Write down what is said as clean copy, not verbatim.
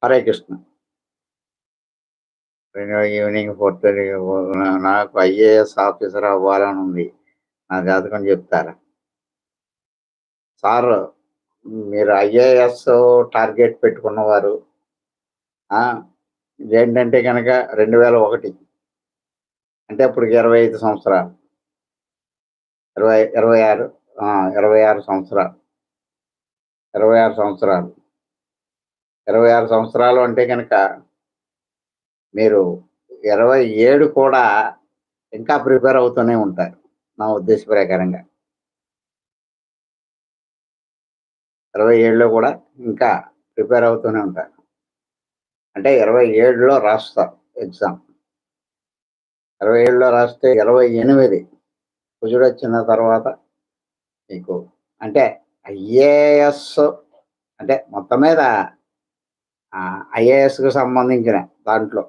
హరే కృష్ణ. నేను ఈవినింగ్ 4:30 నాకు IAS officer అవ్వాలని ఉంది. నా జాతకం చెప్తారా? సార్ మీరు ఐఏఎస్ టార్గెట్ పెట్టుకున్నవారు. ఆ! ఇదేంటంటే గనక 2001 అంటే అప్పటికి 25 సంవత్సరాలు. 26 26 సంవత్సరాలు. 26 సంవత్సరాలు. 26 సంవత్సరాలు అంటే గనక మీరు 27 కూడా ఇంకా ప్రిపేర్ అవుతూనే ఉంటారు. నా ఉద్దేశ ప్రకారంగా. 27లో కూడా ఇంకా ప్రిపేర్ అవుతూనే ఉంటారు. అంటే 27లో రాస్తారు ఎగ్జామ్. 27లో రాస్తే 28 కుజుడొచ్చిన తర్వాత మీకు అంటే ఐఏఎస్ అంటే మొత్తం మీద ఐఏఎస్‌కి సంబంధించిన దాంట్లో